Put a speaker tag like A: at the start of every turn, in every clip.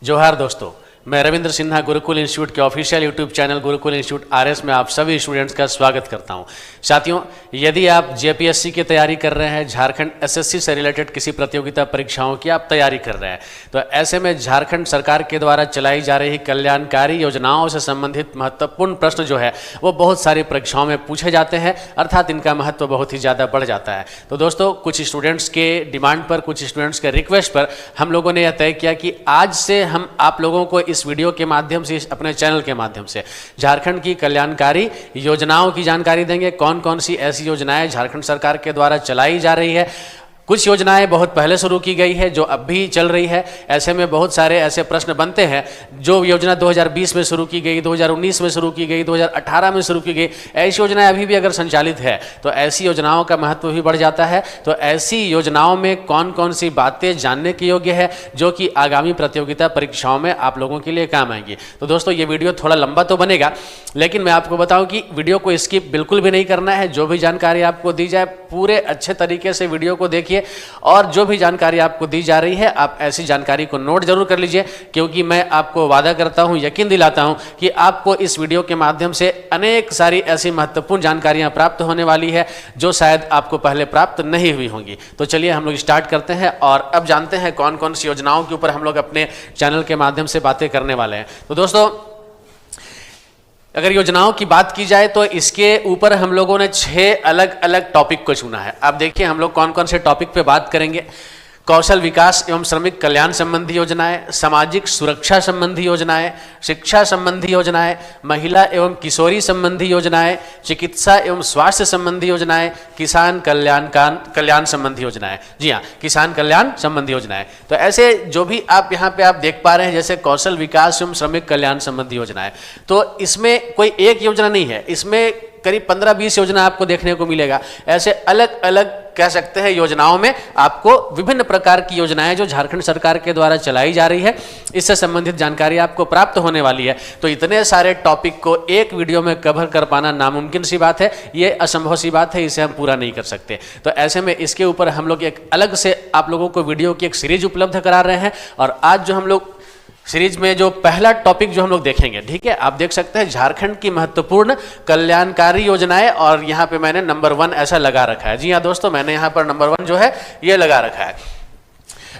A: जोहार दोस्तों, मैं रविंद्र सिन्हा गुरुकुल इंस्टीट्यूट के official YouTube channel Gurukul institute RS में आप सभी स्टूडेंट्स का स्वागत करता हूं। साथियों, यदि आप जेपीएससी की तैयारी कर रहे हैं, झारखंड एसएससी से रिलेटेड किसी प्रतियोगिता परीक्षाओं की आप तैयारी कर रहे हैं, तो ऐसे में झारखंड सरकार के द्वारा चलाई जा रही कल्याणकारी योजनाओं से संबंधित महत्वपूर्ण प्रश्न जो है वो बहुत सारी परीक्षाओं में पूछे जाते हैं, अर्थात इनका महत्व बहुत ही ज़्यादा बढ़ जाता है। तो दोस्तों, कुछ स्टूडेंट्स के डिमांड पर, कुछ स्टूडेंट्स के रिक्वेस्ट पर हम लोगों ने यह तय किया कि आज से हम आप लोगों को इस वीडियो के माध्यम से, अपने चैनल के माध्यम से झारखंड की कल्याणकारी योजनाओं की जानकारी देंगे। कौन कौन सी ऐसी योजनाएं झारखंड सरकार के द्वारा चलाई जा रही है। कुछ योजनाएं बहुत पहले शुरू की गई है जो अब भी चल रही है। ऐसे में बहुत सारे ऐसे प्रश्न बनते हैं जो योजना 2020 में शुरू की गई, 2019 में शुरू की गई, 2018 में शुरू की गई, ऐसी योजनाएं अभी भी अगर संचालित है तो ऐसी योजनाओं का महत्व भी बढ़ जाता है। तो ऐसी योजनाओं में कौन कौन सी बातें जानने के योग्य है जो कि आगामी प्रतियोगिता परीक्षाओं में आप लोगों के लिए काम आएंगी। तो दोस्तों, ये वीडियो थोड़ा लंबा तो बनेगा, लेकिन मैं आपको बताऊं कि वीडियो को स्किप बिल्कुल भी नहीं करना है। जो भी जानकारी आपको दी जाए पूरे अच्छे तरीके से वीडियो को देखिए, और जो भी जानकारी आपको दी जा रही है आप ऐसी जानकारी को नोट जरूर कर लीजिए, क्योंकि मैं आपको वादा करता हूं, यकीन दिलाता हूं कि आपको इस वीडियो के माध्यम से अनेक सारी ऐसी महत्वपूर्ण जानकारियां प्राप्त होने वाली है जो शायद आपको पहले प्राप्त नहीं हुई होंगी। तो चलिए हम लोग स्टार्ट करते हैं और अब जानते हैं कौन कौन सी योजनाओं के ऊपर हम लोग अपने चैनल के माध्यम से बातें करने वाले हैं। तो दोस्तों, अगर योजनाओं की बात की जाए तो इसके ऊपर हम लोगों ने 6 अलग अलग टॉपिक को चुना है। आप देखिए हम लोग कौन कौन से टॉपिक पे बात करेंगे। कौशल विकास एवं श्रमिक कल्याण संबंधी योजनाएं, सामाजिक सुरक्षा संबंधी योजनाएं, शिक्षा संबंधी योजनाएं, महिला एवं किशोरी संबंधी योजनाएं, चिकित्सा एवं स्वास्थ्य संबंधी योजनाएं, किसान कल्याण संबंधी योजनाएं। जी हाँ, किसान कल्याण संबंधी योजनाएं। तो ऐसे जो भी आप यहाँ पे आप देख पा रहे हैं, जैसे कौशल विकास एवं श्रमिक कल्याण संबंधी योजनाएं, तो इसमें कोई एक योजना नहीं है, इसमें करीब 15-20 योजना आपको देखने को मिलेगा। ऐसे अलग अलग कह सकते हैं योजनाओं में आपको विभिन्न प्रकार की योजनाएं जो झारखंड सरकार के द्वारा चलाई जा रही है, इससे संबंधित जानकारी आपको प्राप्त होने वाली है। तो इतने सारे टॉपिक को एक वीडियो में कवर कर पाना नामुमकिन सी बात है, ये असंभव सी बात है, इसे हम पूरा नहीं कर सकते। तो ऐसे में इसके ऊपर हम लोग एक अलग से आप लोगों को वीडियो की एक सीरीज उपलब्ध करा रहे हैं। और आज जो हम लोग सीरीज में जो पहला टॉपिक जो हम लोग देखेंगे, ठीक है, आप देख सकते हैं झारखंड की महत्वपूर्ण कल्याणकारी योजनाएं, और यहाँ पे मैंने नंबर 1 ऐसा लगा रखा है। जी हाँ दोस्तों, मैंने यहाँ पर नंबर 1 जो है ये लगा रखा है।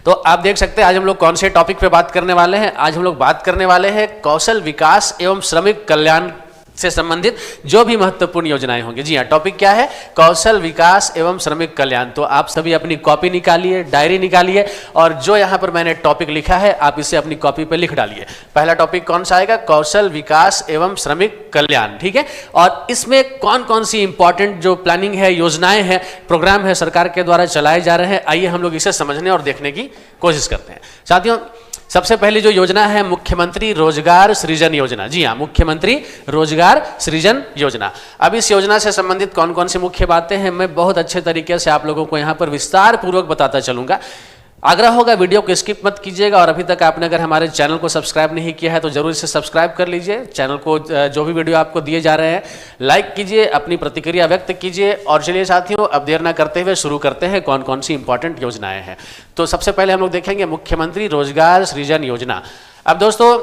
A: तो आप देख सकते हैं आज हम लोग कौन से टॉपिक पे बात करने वाले हैं। आज हम लोग बात करने वाले हैं कौशल विकास एवं श्रमिक कल्याण से संबंधित जो भी महत्वपूर्ण योजनाएं होंगी। जी हाँ, टॉपिक क्या है? कौशल विकास एवं श्रमिक कल्याण। तो आप सभी अपनी कॉपी निकालिए, डायरी निकालिए, और जो यहाँ पर मैंने टॉपिक लिखा है आप इसे अपनी कॉपी पे लिख डालिए। पहला टॉपिक कौन सा आएगा? कौशल विकास एवं श्रमिक कल्याण, ठीक है। और इसमें कौन कौन सी इंपॉर्टेंट जो प्लानिंग है, योजनाएं हैं, प्रोग्राम है सरकार के द्वारा चलाए जा रहे हैं, आइए हम लोग इसे समझने और देखने की कोशिश करते हैं। साथियों, सबसे पहली जो योजना है मुख्यमंत्री रोजगार सृजन योजना। जी हाँ, मुख्यमंत्री रोजगार सृजन योजना। अब इस योजना से संबंधित कौन कौन सी मुख्य बातें हैं मैं बहुत अच्छे तरीके से आप लोगों को यहाँ पर विस्तार पूर्वक बताता चलूंगा। आग्रह होगा वीडियो को स्किप मत कीजिएगा, और अभी तक आपने अगर हमारे चैनल को सब्सक्राइब नहीं किया है तो जरूर इसे सब्सक्राइब कर लीजिए। चैनल को जो भी वीडियो आपको दिए जा रहे हैं लाइक कीजिए, अपनी प्रतिक्रिया व्यक्त कीजिए। और चलिए साथियों, अब देर ना करते हुए शुरू करते हैं कौन कौन सी इंपॉर्टेंट योजनाएं हैं। तो सबसे पहले हम लोग देखेंगे मुख्यमंत्री रोजगार सृजन योजना। अब दोस्तों,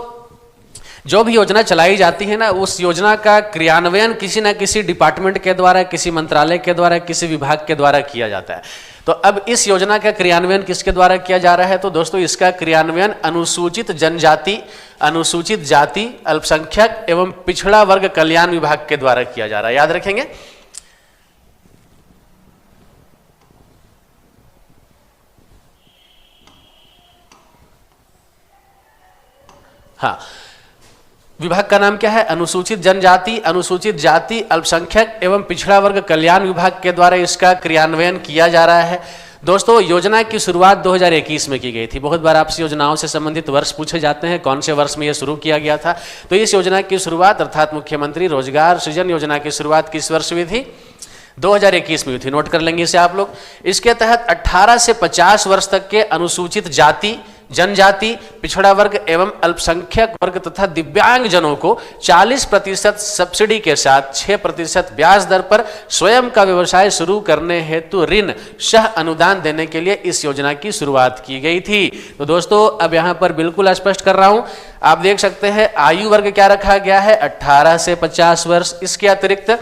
A: जो भी योजना चलाई जाती है ना, उस योजना का क्रियान्वयन किसी ना किसी डिपार्टमेंट के द्वारा, किसी मंत्रालय के द्वारा, किसी विभाग के द्वारा किया जाता है। तो अब इस योजना का क्रियान्वयन किसके द्वारा किया जा रहा है? तो दोस्तों, इसका क्रियान्वयन अनुसूचित जनजाति, अनुसूचित जाति, अल्पसंख्यक एवं पिछड़ा वर्ग कल्याण विभाग के द्वारा किया जा रहा है। याद रखेंगे। हाँ, विभाग का नाम क्या है? अनुसूचित जनजाति, अनुसूचित जाति, अल्पसंख्यक एवं पिछड़ा वर्ग कल्याण विभाग के द्वारा इसका क्रियान्वयन किया जा रहा है। दोस्तों, योजना की शुरुआत 2021 में की गई थी। बहुत बार आपसे योजनाओं से संबंधित वर्ष पूछे जाते हैं, कौन से वर्ष में यह शुरू किया गया था। तो इस योजना की शुरुआत अर्थात मुख्यमंत्री रोजगार सृजन योजना की शुरुआत किस वर्ष हुई थी? 2021 में हुई थी। नोट कर लेंगे इसे आप लोग। इसके तहत 18 से 50 वर्ष तक के अनुसूचित जाति, जनजाति, पिछड़ा वर्ग एवं अल्पसंख्यक वर्ग तथा दिव्यांग जनों को 40% सब्सिडी के साथ 6% ब्याज दर पर स्वयं का व्यवसाय शुरू करने हेतु ऋण सह अनुदान देने के लिए इस योजना की शुरुआत की गई थी। तो दोस्तों अब यहां पर बिल्कुल स्पष्ट कर रहा हूं, आप देख सकते हैं आयु वर्ग क्या रखा गया है 18 से 50 वर्ष। इसके अतिरिक्त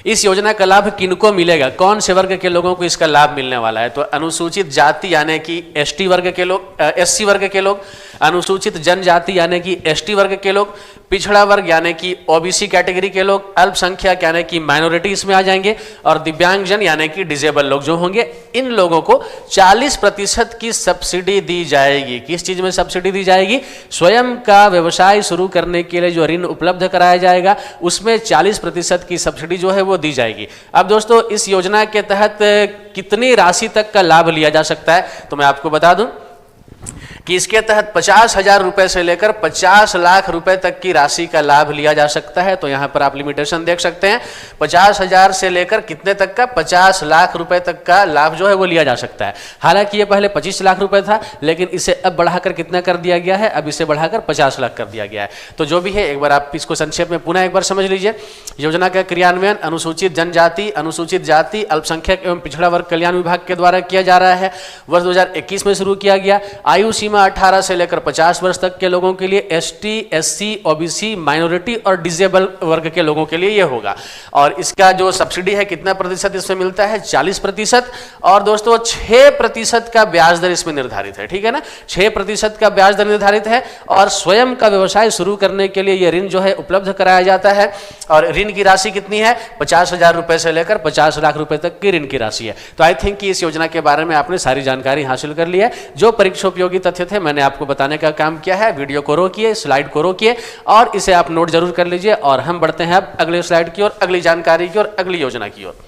A: इस योजना का लाभ किनको मिलेगा, कौन से वर्ग के लोगों को इसका लाभ मिलने वाला है? तो अनुसूचित जाति यानी कि एसटी वर्ग के लोग, एससी वर्ग के लोग, अनुसूचित जनजाति यानी कि एसटी वर्ग के लोग, पिछड़ा वर्ग यानी कि ओबीसी कैटेगरी के लोग, अल्पसंख्यक यानी कि माइनॉरिटी इसमें आ जाएंगे, और दिव्यांगजन यानी कि डिसेबल लोग जो होंगे, इन लोगों को 40% की सब्सिडी दी जाएगी। किस चीज में सब्सिडी दी जाएगी? स्वयं का व्यवसाय शुरू करने के लिए जो ऋण उपलब्ध कराया जाएगा उसमें 40% की सब्सिडी जो है वो दी जाएगी। अब दोस्तों इस योजना के तहत कितनी राशि तक का लाभ लिया जा सकता है, तो मैं आपको बता दूं कि इसके तहत 50,000 रुपए से लेकर 50 लाख रुपए तक की राशि का लाभ लिया जा सकता है। तो यहां पर आप लिमिटेशन देख सकते हैं, 50,000 से लेकर कितने तक का, 50 लाख रुपए तक का लाभ जो है वो लिया जा सकता है। हालांकि ये पहले 25 लाख रुपए था, लेकिन इसे अब बढ़ाकर कितना कर दिया गया है, अब इसे बढ़ाकर 50 लाख कर दिया गया है। तो जो भी है एक बार आप इसको संक्षेप में पुनः एक बार समझ लीजिए। योजना का क्रियान्वयन अनुसूचित जनजाति, अनुसूचित जाति, अल्पसंख्यक एवं पिछड़ा वर्ग कल्याण विभाग के द्वारा किया जा रहा है। वर्ष 2021 में शुरू किया गया। आयु सीमा 18 से लेकर 50 वर्ष तक के लोगों के लिए, एसटी, एससी, ओबीसी, माइनॉरिटी और डिसेबल वर्ग के लोगों के लिए यह होगा। और इसका जो सब्सिडी है कितना प्रतिशत इसमें मिलता है, 40%। और दोस्तों 6% का ब्याज दर इसमें निर्धारित है, ठीक है ना, 6% का ब्याज दर निर्धारित है। और स्वयं का व्यवसाय शुरू करने के लिए यह ऋण जो है उपलब्ध कराया जाता है। और ऋण की राशि कितनी है, 50,000 रुपए से लेकर 50 लाख रुपए तक की ऋण की राशि है। तो आई थिंक कि इस योजना के बारे में आपने सारी जानकारी हासिल कर ली है। जो परीक्षा उपयोगी तथ्य थे मैंने आपको बताने का काम किया है। वीडियो को रोकिए, स्लाइड को रोकिए और इसे आप नोट जरूर कर लीजिए। और हम बढ़ते हैं अब अगले स्लाइड की ओर, अगली जानकारी की ओर, अगली योजना की ओर।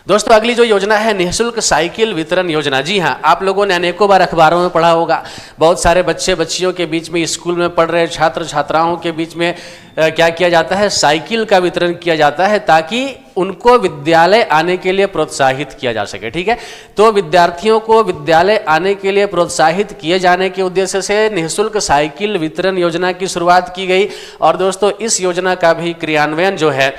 A: दोस्तों अगली जो योजना है निःशुल्क साइकिल वितरण योजना। जी हाँ, आप लोगों ने अनेकों बार अखबारों में पढ़ा होगा। बहुत सारे बच्चे बच्चियों के बीच में, स्कूल में पढ़ रहे छात्र छात्राओं के बीच में क्या किया जाता है, साइकिल का वितरण किया जाता है ताकि उनको विद्यालय आने के लिए प्रोत्साहित किया जा सके, ठीक है। तो विद्यार्थियों को विद्यालय आने के लिए प्रोत्साहित किए जाने के उद्देश्य से निःशुल्क साइकिल वितरण योजना की शुरुआत की गई। और दोस्तों इस योजना का भी क्रियान्वयन जो है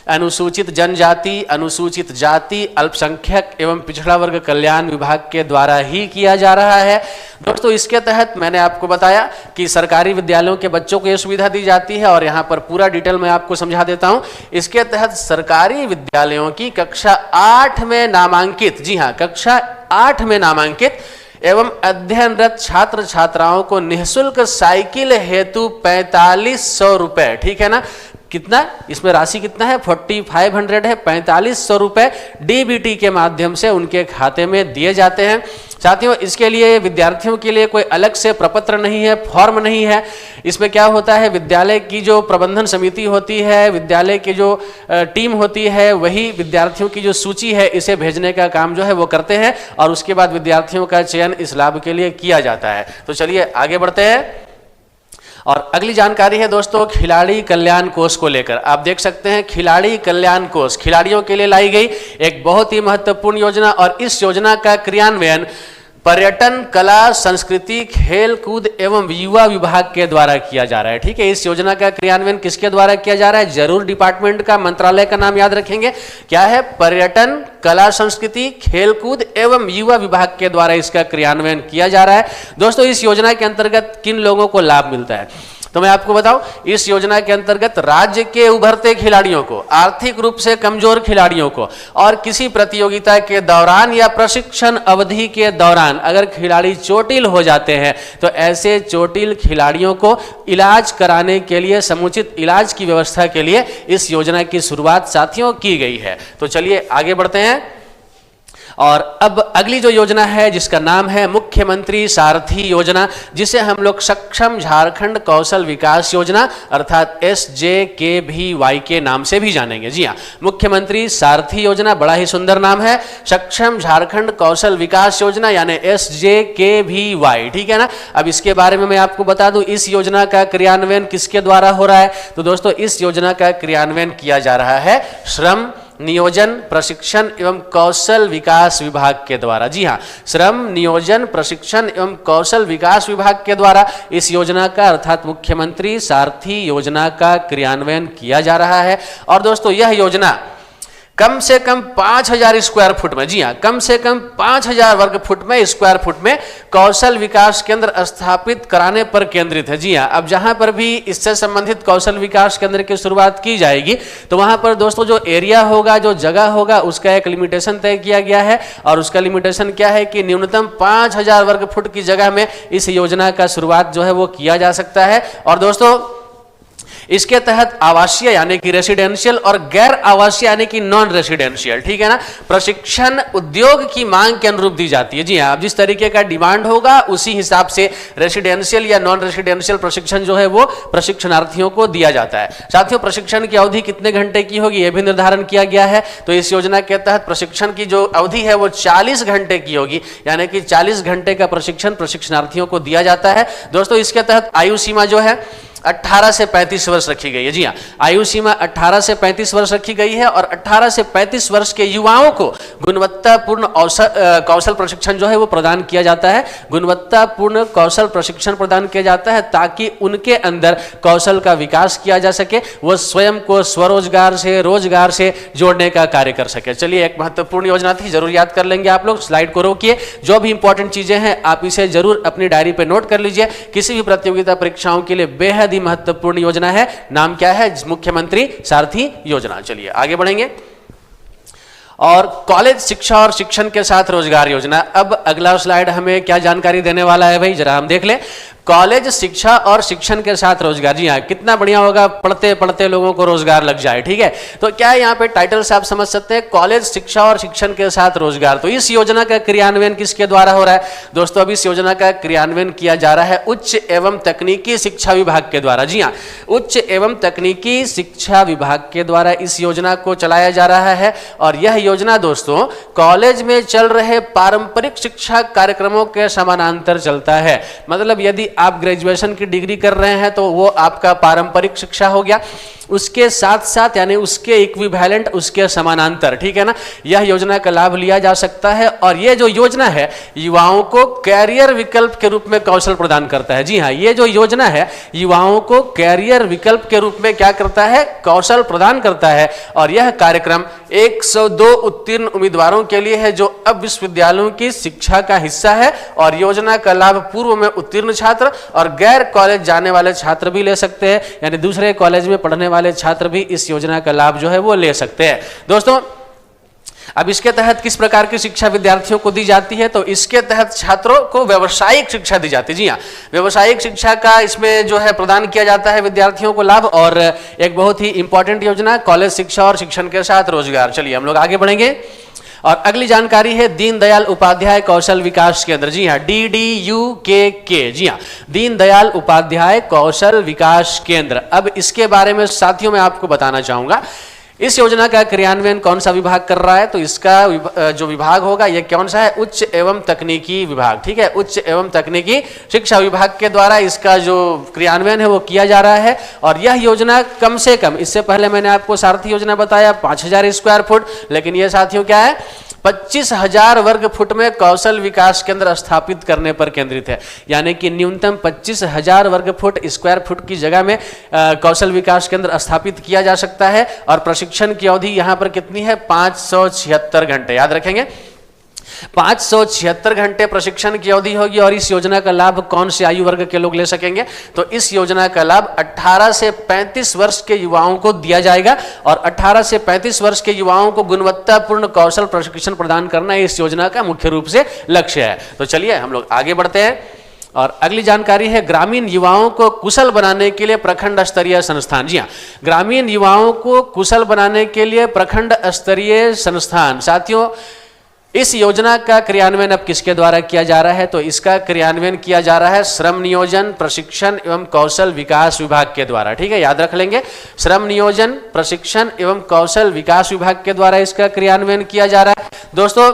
A: अनुसूचित जनजाति, अनुसूचित जाति, अल्पसंख्यक एवं पिछड़ा वर्ग कल्याण विभाग के द्वारा ही किया जा रहा है। दोस्तों इसके तहत मैंने आपको बताया कि सरकारी विद्यालयों के बच्चों को यह सुविधा दी जाती है। और यहाँ पर पूरा डिटेल मैं आपको समझा देता हूँ। इसके तहत सरकारी विद्यालयों की कक्षा 8 में नामांकित, जी हाँ, कक्षा 8 में नामांकित एवं अध्ययनरत छात्र छात्राओं को निःशुल्क साइकिल हेतु 4500 रुपए, ठीक है ना, कितना इसमें राशि कितना है, 4500 है, 4500 रुपए डीबीटी के माध्यम से उनके खाते में दिए जाते हैं। साथियों इसके लिए विद्यार्थियों के लिए कोई अलग से प्रपत्र नहीं है, फॉर्म नहीं है। इसमें क्या होता है, विद्यालय की जो प्रबंधन समिति होती है, विद्यालय की जो टीम होती है, वही विद्यार्थियों की जो सूची है इसे भेजने का काम जो है वो करते हैं। और उसके बाद विद्यार्थियों का चयन इस लाभ के लिए किया जाता है। तो चलिए आगे बढ़ते हैं। और अगली जानकारी है दोस्तों खिलाड़ी कल्याण कोष को लेकर। आप देख सकते हैं खिलाड़ी कल्याण कोष खिलाड़ियों के लिए लाई गई एक बहुत ही महत्वपूर्ण योजना। और इस योजना का क्रियान्वयन पर्यटन, कला, संस्कृति, खेल कूद एवं युवा विभाग के द्वारा किया जा रहा है, ठीक है। इस योजना का क्रियान्वयन किसके द्वारा किया जा रहा है, जरूर डिपार्टमेंट का, मंत्रालय का नाम याद रखेंगे, क्या है, पर्यटन, कला, संस्कृति, खेलकूद एवं युवा विभाग के द्वारा इसका क्रियान्वयन किया जा रहा है। दोस्तों इस योजना के अंतर्गत किन लोगों को लाभ मिलता है, तो मैं आपको बताऊं, इस योजना के अंतर्गत राज्य के उभरते खिलाड़ियों को, आर्थिक रूप से कमजोर खिलाड़ियों को और किसी प्रतियोगिता के दौरान या प्रशिक्षण अवधि के दौरान अगर खिलाड़ी चोटिल हो जाते हैं तो ऐसे चोटिल खिलाड़ियों को इलाज कराने के लिए, समुचित इलाज की व्यवस्था के लिए इस योजना की शुरुआत साथियों की गई है। तो चलिए आगे बढ़ते हैं। और अब अगली जो योजना है जिसका नाम है मुख्यमंत्री सारथी योजना, जिसे हम लोग सक्षम झारखंड कौशल विकास योजना अर्थात SJKVY के नाम से भी जानेंगे। जी हाँ, मुख्यमंत्री सारथी योजना, बड़ा ही सुंदर नाम है, सक्षम झारखंड कौशल विकास योजना यानी SJKVY, ठीक है ना। अब इसके बारे में मैं आपको बता दूं, इस योजना का क्रियान्वयन किसके द्वारा हो रहा है, तो दोस्तों इस योजना का क्रियान्वयन किया जा रहा है श्रम, नियोजन प्रशिक्षण एवं कौशल विकास विभाग के द्वारा। जी हाँ, श्रम नियोजन प्रशिक्षण एवं कौशल विकास विभाग के द्वारा इस योजना का अर्थात मुख्यमंत्री सारथी योजना का क्रियान्वयन किया जा रहा है। और दोस्तों यह योजना कम से कम 5000 स्क्वायर फुट में, जी हाँ, कम से कम 5000 वर्ग फुट में, स्क्वायर फुट में कौशल विकास केंद्र स्थापित कराने पर केंद्रित है। जी हाँ, अब जहां पर भी इससे संबंधित कौशल विकास केंद्र की शुरुआत की जाएगी तो वहां पर दोस्तों जो एरिया होगा, जो जगह होगा, उसका एक लिमिटेशन तय किया गया है। और उसका लिमिटेशन क्या है कि न्यूनतम 5000 वर्ग फुट की जगह में इस योजना का शुरुआत जो है वो किया जा सकता है। और दोस्तों इसके तहत आवासीय यानी कि रेसिडेंशियल और गैर आवासीय यानी कि नॉन रेसिडेंशियल, ठीक है ना, प्रशिक्षण उद्योग की मांग के अनुरूप दी जाती है। जी हाँ, अब जिस तरीके का डिमांड होगा उसी हिसाब से रेसिडेंशियल या नॉन रेसिडेंशियल प्रशिक्षण जो है वो प्रशिक्षणार्थियों को दिया जाता है। साथियों, प्रशिक्षण की अवधि कितने घंटे की होगी यह भी निर्धारण किया गया है। तो इस योजना के तहत प्रशिक्षण की जो अवधि है वो 40 घंटे की होगी, यानी कि 40 घंटे का प्रशिक्षण प्रशिक्षणार्थियों को दिया जाता है। दोस्तों इसके तहत आयु सीमा जो है 18 से 35 वर्ष रखी गई है। जी हाँ, आयु सीमा 18 से 35 वर्ष रखी गई है। और 18 से 35 वर्ष के युवाओं को गुणवत्तापूर्ण कौशल प्रशिक्षण जो है वो प्रदान किया जाता है। गुणवत्तापूर्ण कौशल प्रशिक्षण प्रदान किया जाता है ताकि उनके अंदर कौशल का विकास किया जा सके, वो स्वयं को स्वरोजगार से, रोजगार से जोड़ने का कार्य कर सके। चलिए, एक महत्वपूर्ण योजना थी, जरूर याद कर लेंगे आप लोग। स्लाइड को रोकिए, जो भी इंपॉर्टेंट चीजें हैं आप इसे जरूर अपनी डायरी पे नोट कर लीजिए। किसी भी प्रतियोगिता परीक्षाओं के लिए बेहद महत्वपूर्ण योजना है। नाम क्या है? मुख्यमंत्री सारथी योजना। चलिए आगे बढ़ेंगे। और कॉलेज शिक्षा और शिक्षण के साथ रोजगार योजना। अब अगला स्लाइड हमें क्या जानकारी देने वाला है भाई, जरा हम देख लें। कॉलेज शिक्षा और शिक्षण के साथ रोजगार। जी हाँ, कितना बढ़िया होगा, पढ़ते पढ़ते लोगों को रोजगार लग जाए। ठीक है, तो क्या है यहाँ पे टाइटल से आप समझ सकते हैं, कॉलेज शिक्षा और शिक्षण के साथ रोजगार। तो इस योजना का क्रियान्वयन किसके द्वारा हो रहा है दोस्तों? अब इस योजना का क्रियान्वयन किया जा रहा है उच्च एवं तकनीकी शिक्षा विभाग के द्वारा। जी हाँ, उच्च एवं तकनीकी शिक्षा विभाग के द्वारा इस योजना को चलाया जा रहा है। और यह योजना दोस्तों कॉलेज में चल रहे पारंपरिक शिक्षा कार्यक्रमों के समानांतर चलता है। मतलब यदि आप ग्रेजुएशन की डिग्री कर रहे हैं तो वो आपका पारंपरिक शिक्षा हो गया, उसके साथ साथ यानी उसके इक्विवेलेंट, उसके समानांतर, ठीक है ना, यह योजना का लाभ लिया जा सकता है। और यह जो योजना है युवाओं को कैरियर विकल्प के रूप में कौशल प्रदान करता है। जी हाँ, ये जो योजना है युवाओं को कैरियर विकल्प के रूप में क्या करता है? कौशल प्रदान करता है। और यह कार्यक्रम 102 उत्तीर्ण उम्मीदवारों के लिए है जो अब विश्वविद्यालयों की शिक्षा का हिस्सा है। और योजना का लाभ पूर्व में उत्तीर्ण छात्र और गैर कॉलेज जाने वाले छात्र भी ले सकते हैं, यानी दूसरे कॉलेज में पढ़ने वाले छात्र भी इस योजना का लाभ जो है वो ले सकते हैं। दोस्तों अब इसके तहत किस प्रकार की शिक्षा विद्यार्थियों को दी जाती है? तो इसके तहत छात्रों को व्यावसायिक शिक्षा दी जाती है। जी हाँ, व्यावसायिक शिक्षा का इसमें जो है प्रदान किया जाता है विद्यार्थियों को लाभ। और एक बहुत ही इंपॉर्टेंट योजना, कॉलेज शिक्षा और शिक्षण के साथ रोजगार। चलिए हम लोग आगे बढ़ेंगे। और अगली जानकारी है दीनदयाल उपाध्याय कौशल विकास केंद्र। जी हाँ, DDUKK। जी हाँ, दीनदयाल उपाध्याय कौशल विकास केंद्र। अब इसके बारे में साथियों मैं आपको बताना चाहूंगा, इस योजना का क्रियान्वयन कौन सा विभाग कर रहा है? तो इसका जो विभाग होगा यह कौन सा है? उच्च एवं तकनीकी विभाग। ठीक है, उच्च एवं तकनीकी शिक्षा विभाग के द्वारा इसका जो क्रियान्वयन है वो किया जा रहा है। और यह योजना कम से कम, इससे पहले मैंने आपको सारथी योजना बताया 5000 स्क्वायर फुट, लेकिन यह साथियों क्या है? 25,000 वर्ग फुट में कौशल विकास केंद्र स्थापित करने पर केंद्रित है। यानी कि न्यूनतम 25,000 वर्ग फुट स्क्वायर फुट की जगह में कौशल विकास केंद्र स्थापित किया जा सकता है। और प्रशिक्षण की अवधि यहां पर कितनी है? 576 घंटे। याद रखेंगे, 576 घंटे प्रशिक्षण की अवधि होगी। और इस योजना का लाभ कौन से आयु वर्ग के लोग ले सकेंगे? तो इस योजना का लाभ 18 से 35 वर्ष के युवाओं को दिया जाएगा। और 18 से 35 वर्ष के युवाओं को गुणवत्तापूर्ण कौशल प्रशिक्षण प्रदान करना इस योजना का मुख्य रूप से लक्ष्य है। तो चलिए हम लोग आगे बढ़ते हैं। और अगली जानकारी है ग्रामीण युवाओं को कुशल बनाने के लिए प्रखंड स्तरीय संस्थान। जी हाँ, ग्रामीण युवाओं को कुशल बनाने के लिए प्रखंड स्तरीय संस्थान। साथियों इस योजना का क्रियान्वयन अब किसके द्वारा किया जा रहा है? तो इसका क्रियान्वयन किया जा रहा है श्रम नियोजन प्रशिक्षण एवं कौशल विकास विभाग के द्वारा। ठीक है, याद रख लेंगे, श्रम नियोजन प्रशिक्षण एवं कौशल विकास विभाग के द्वारा इसका क्रियान्वयन किया जा रहा है। दोस्तों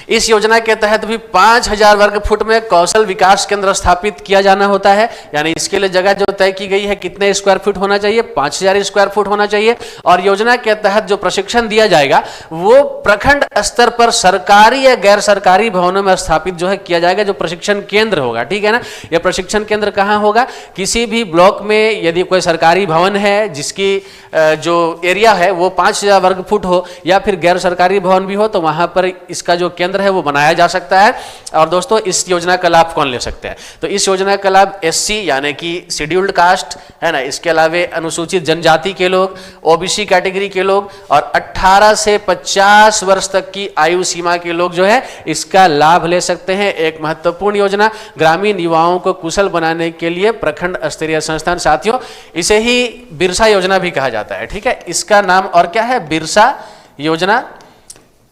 A: इस योजना के तहत भी 5000 वर्ग फुट में कौशल विकास केंद्र स्थापित किया जाना होता है। यानी इसके लिए जगह जो तय की गई है कितने स्क्वायर फुट होना चाहिए, 5000 स्क्वायर फुट होना चाहिए। और योजना के तहत जो प्रशिक्षण दिया जाएगा वो प्रखंड स्तर पर सरकारी या गैर सरकारी भवनों में स्थापित जो है किया जाएगा, जो प्रशिक्षण केंद्र होगा। ठीक है ना, यह प्रशिक्षण केंद्र कहां होगा, किसी भी ब्लॉक में यदि कोई सरकारी भवन है जिसकी जो एरिया है वो 5000 वर्ग फुट हो, या फिर गैर सरकारी भवन भी हो, तो वहां पर इसका जो केंद्र है वो बनाया जा सकता है। और दोस्तों इस योजना का लाभ कौन ले सकते हैं, तो इस योजना का लाभ एससी यानी कि शेड्यूल्ड कास्ट है ना, इसके अलावा अनुसूचित जनजाति के लोग, ओबीसी कैटेगरी के लोग और 18 से 50 वर्ष तक की आयु सीमा के लोग जो है इसका लाभ ले सकते हैं। एक महत्वपूर्ण योजना, ग्रामीण युवाओं को कुशल बनाने के लिए प्रखंड स्तरीय संस्थान। साथियों इसे ही बिरसा योजना भी कहा जाता है। ठीक है, इसका नाम और क्या है, बिरसा योजना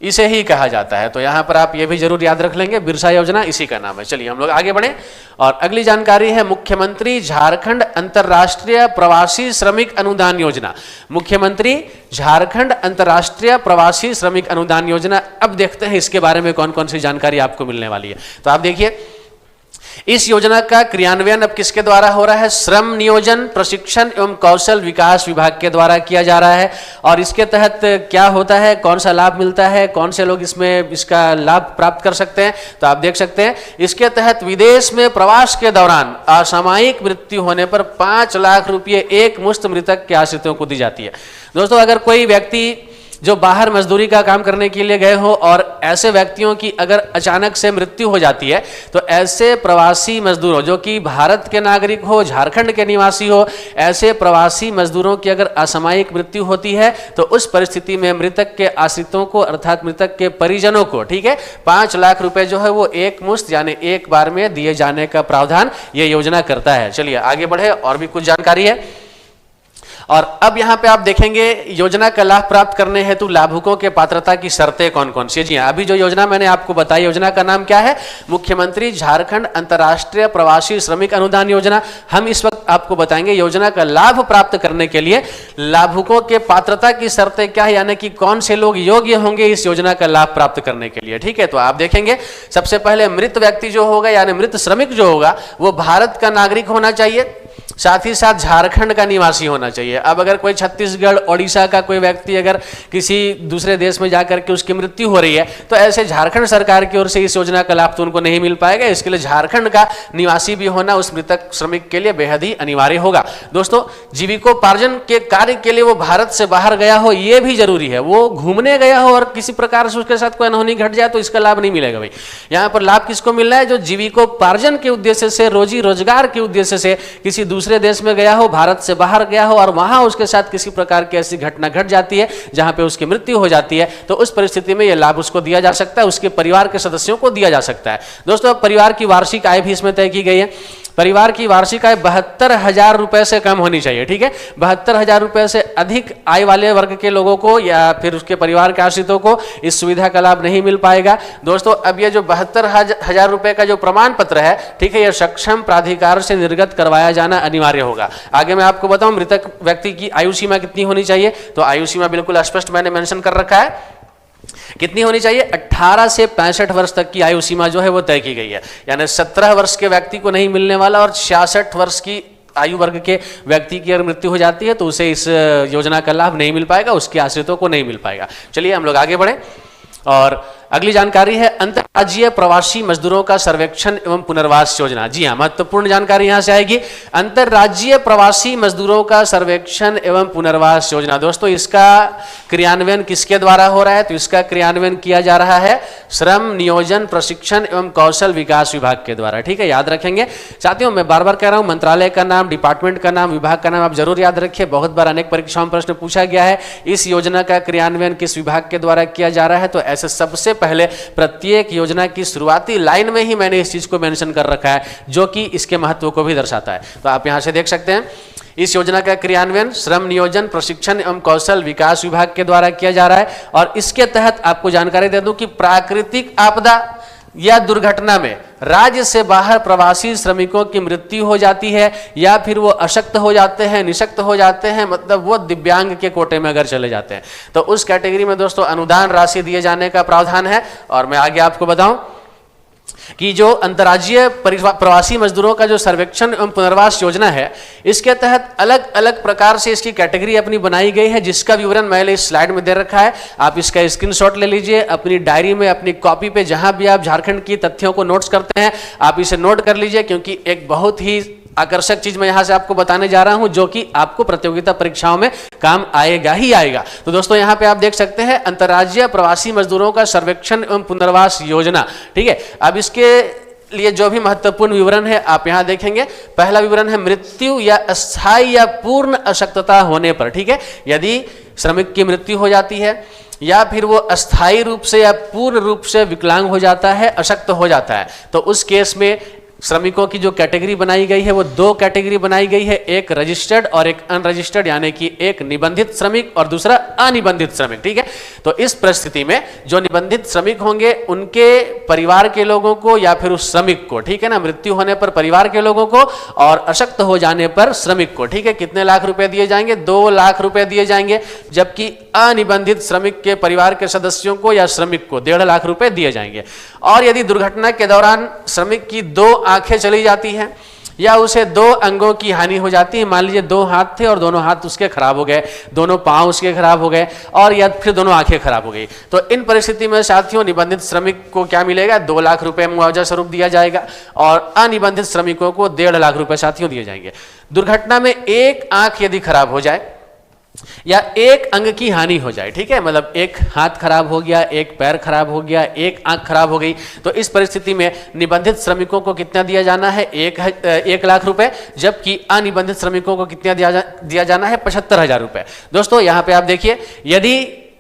A: इसे ही कहा जाता है। तो यहां पर आप ये भी जरूर याद रख लेंगे, बिरसा योजना इसी का नाम है। चलिए हम लोग आगे बढ़े और अगली जानकारी है मुख्यमंत्री झारखंड अंतर्राष्ट्रीय प्रवासी श्रमिक अनुदान योजना। मुख्यमंत्री झारखंड अंतर्राष्ट्रीय प्रवासी श्रमिक अनुदान योजना। अब देखते हैं इसके बारे में कौन कौन सी जानकारी आपको मिलने वाली है। तो आप देखिए इस योजना का क्रियान्वयन अब किसके द्वारा हो रहा है, श्रम नियोजन प्रशिक्षण एवं कौशल विकास विभाग के द्वारा किया जा रहा है। और इसके तहत क्या होता है, कौन सा लाभ मिलता है, कौन से लोग इसमें इसका लाभ प्राप्त कर सकते हैं, तो आप देख सकते हैं इसके तहत विदेश में प्रवास के दौरान असामयिक मृत्यु होने पर 5 लाख रुपये एक मुश्त मृतक के आश्रितों को दी जाती है। दोस्तों अगर कोई व्यक्ति जो बाहर मजदूरी का काम करने के लिए गए हो और ऐसे व्यक्तियों की अगर अचानक से मृत्यु हो जाती है, तो ऐसे प्रवासी मजदूरों जो कि भारत के नागरिक हो, झारखंड के निवासी हो, ऐसे प्रवासी मजदूरों की अगर असामयिक मृत्यु होती है तो उस परिस्थिति में मृतक के आश्रितों को अर्थात मृतक के परिजनों को, ठीक है, 5 लाख रुपए जो है वो एक मुश्त यानी एक बार में दिए जाने का प्रावधान ये योजना करता है। चलिए आगे बढ़े, और भी कुछ जानकारी है। और अब यहाँ पे आप देखेंगे योजना का लाभ प्राप्त करने हेतु लाभुकों के पात्रता की शर्तें कौन कौन सी। जी हाँ, अभी जो योजना मैंने आपको बताई, योजना का नाम क्या है, मुख्यमंत्री झारखंड अंतर्राष्ट्रीय प्रवासी श्रमिक अनुदान योजना। हम इस वक्त आपको बताएंगे योजना का लाभ प्राप्त करने के लिए लाभुकों के पात्रता की शर्तें क्या है, यानी कि कौन से लोग योग्य होंगे इस योजना का लाभ प्राप्त करने के लिए। ठीक है, तो आप देखेंगे सबसे पहले मृत व्यक्ति जो होगा यानी मृत श्रमिक जो होगा वो भारत का नागरिक होना चाहिए, साथ ही साथ झारखंड का निवासी होना चाहिए। अब अगर कोई छत्तीसगढ़ ओडिशा का कोई व्यक्ति अगर किसी दूसरे देश में जाकर के उसकी मृत्यु हो रही है तो ऐसे झारखंड सरकार की ओर से इस योजना का लाभ तो उनको नहीं मिल पाएगा। इसके लिए झारखंड का निवासी भी होना उस मृतक श्रमिक के लिए बेहद ही अनिवार्य होगा। दोस्तों जीविकोपार्जन के कार्य के लिए वो भारत से बाहर गया हो ये भी जरूरी है, वो घूमने गया हो और किसी प्रकार से उसके साथ कोई अनहोनी घट जाए तो इसका लाभ नहीं मिलेगा भाई। यहाँ पर लाभ किसको मिल रहा है, जो जीविकोपार्जन के उद्देश्य से, रोजी रोजगार के उद्देश्य से किसी दूसरे देश में गया हो, भारत से बाहर गया हो और वहां उसके साथ किसी प्रकार की ऐसी घटना घट जाती है जहां पे उसकी मृत्यु हो जाती है, तो उस परिस्थिति में यह लाभ उसको दिया जा सकता है, उसके परिवार के सदस्यों को दिया जा सकता है। दोस्तों परिवार की वार्षिक आय भी इसमें तय की गई है। परिवार की वार्षिक आय 72,000 रुपए से कम होनी चाहिए। ठीक है, 72,000 रुपए से अधिक आय वाले वर्ग के लोगों को या फिर उसके परिवार के आश्रितों को इस सुविधा का लाभ नहीं मिल पाएगा। दोस्तों अब ये जो 72,000 रुपए का जो प्रमाण पत्र है, ठीक है, यह सक्षम प्राधिकार से निर्गत करवाया जाना अनिवार्य होगा। आगे मैं आपको बताऊं मृतक व्यक्ति की आयु सीमा कितनी होनी चाहिए, तो आयु सीमा बिल्कुल स्पष्ट मैंने मेंशन कर रखा है, कितनी होनी चाहिए, 18 से 65 वर्ष तक की आयु सीमा जो है वो तय की गई है। यानी 17 वर्ष के व्यक्ति को नहीं मिलने वाला और 66 वर्ष की आयु वर्ग के व्यक्ति की अगर मृत्यु हो जाती है तो उसे इस योजना का लाभ नहीं मिल पाएगा, उसके आश्रितों को नहीं मिल पाएगा। चलिए हम लोग आगे बढ़े और अगली जानकारी है अंतर्राज्यीय प्रवासी मजदूरों का सर्वेक्षण एवं पुनर्वास योजना। जी हाँ, महत्वपूर्ण जानकारी यहां से आएगी, अंतर्राज्यीय प्रवासी मजदूरों का सर्वेक्षण एवं पुनर्वास योजना। दोस्तों इसका क्रियान्वयन किसके द्वारा हो रहा है, तो इसका क्रियान्वयन किया जा रहा है श्रम नियोजन प्रशिक्षण एवं कौशल विकास विभाग के द्वारा। ठीक है, याद रखेंगे साथियों, मैं बार बार कह रहा हूं मंत्रालय का नाम, डिपार्टमेंट का नाम, विभाग का नाम आप जरूर याद रखिए, बहुत बार अनेक परीक्षाओं में प्रश्न पूछा गया है इस योजना का क्रियान्वयन किस विभाग के द्वारा किया जा रहा है। तो ऐसे सबसे पहले प्रत्येक योजना की शुरुआती लाइन में ही मैंने इस चीज को मेंशन कर रखा है जो कि इसके महत्व को भी दर्शाता है। तो आप यहां से देख सकते हैं इस योजना का क्रियान्वयन श्रम नियोजन प्रशिक्षण एवं कौशल विकास विभाग के द्वारा किया जा रहा है। और इसके तहत आपको जानकारी दे दूं कि प्राकृतिक आपदा, या दुर्घटना में राज्य से बाहर प्रवासी श्रमिकों की मृत्यु हो जाती है, या फिर वो अशक्त हो जाते हैं, निशक्त हो जाते हैं, मतलब वो दिव्यांग के कोटे में अगर चले जाते हैं, तो उस कैटेगरी में दोस्तों अनुदान राशि दिए जाने का प्रावधान है। और मैं आगे आपको बताऊं कि जो अंतर्राज्यीय प्रवासी मजदूरों का जो सर्वेक्षण एवं पुनर्वास योजना है, इसके तहत अलग अलग प्रकार से इसकी कैटेगरी अपनी बनाई गई है, जिसका विवरण मैंने इस स्लाइड में दे रखा है। आप इसका स्क्रीनशॉट ले लीजिए, अपनी डायरी में, अपनी कॉपी पे, जहां भी आप झारखंड की तथ्यों को नोट्स करते हैं, आप इसे नोट कर लीजिए, क्योंकि एक बहुत ही आकर्षक चीज मैं यहां से आपको बताने जा रहा हूं, जो कि आपको प्रतियोगिता परीक्षाओं में काम आएगा ही आएगा। तो दोस्तों यहां पे आप देख सकते हैं अंतर्राज्यीय प्रवासी मजदूरों का सर्वेक्षण एवं पुनर्वास योजना, ठीक है। अब इसके लिए जो भी महत्वपूर्ण विवरण है आप यहां देखेंगे। पहला विवरण है मृत्यु या अस्थायी या पूर्ण अशक्तता होने पर, ठीक है। यदि श्रमिक की मृत्यु हो जाती है या फिर वो अस्थायी रूप से या पूर्ण रूप से विकलांग हो जाता है, अशक्त हो जाता है, तो उस केस में श्रमिकों की जो कैटेगरी बनाई गई है वो दो कैटेगरी बनाई गई है, एक रजिस्टर्ड और एक अनरजिस्टर्ड, यानी कि एक निबंधित श्रमिक और दूसरा अनिबंधित श्रमिक, ठीक है। तो इस परिस्थिति में जो निबंधित श्रमिक होंगे उनके परिवार के लोगों को या फिर उस श्रमिक को, ठीक है ना, मृत्यु होने पर परिवार के लोगों को और अशक्त हो जाने पर श्रमिक को, ठीक है, कितने लाख रुपए दिए जाएंगे? 2 लाख रुपए दिए जाएंगे। जबकि अनिबंधित श्रमिक के परिवार के सदस्यों को या श्रमिक को 1.5 लाख रुपए दिए जाएंगे। और यदि दुर्घटना के दौरान श्रमिक की 2 आंखें चली जाती हैं या उसे 2 अंगों की हानि हो जाती है, मान लीजिए 2 हाथ थे और दोनों हाथ उसके खराब हो गए, दोनों पांव उसके खराब हो गए, और या फिर दोनों आंखें खराब हो गई, तो इन परिस्थिति में साथियों निबंधित श्रमिक को क्या मिलेगा? 2 लाख रुपए मुआवजा स्वरूप दिया जाएगा और अनिबंधित श्रमिकों को 1.5 लाख रुपए साथियों दिए जाएंगे। दुर्घटना में एक आंख यदि खराब हो जाए या एक अंग की हानि हो जाए, ठीक है, मतलब एक हाथ खराब हो गया, एक पैर खराब हो गया, एक आंख खराब हो गई, तो इस परिस्थिति में निबंधित श्रमिकों को कितना दिया जाना है? 1 लाख रुपए। जबकि अनिबंधित श्रमिकों को कितना दिया जाना है? 75,000 रुपए। दोस्तों यहां पे आप देखिए, यदि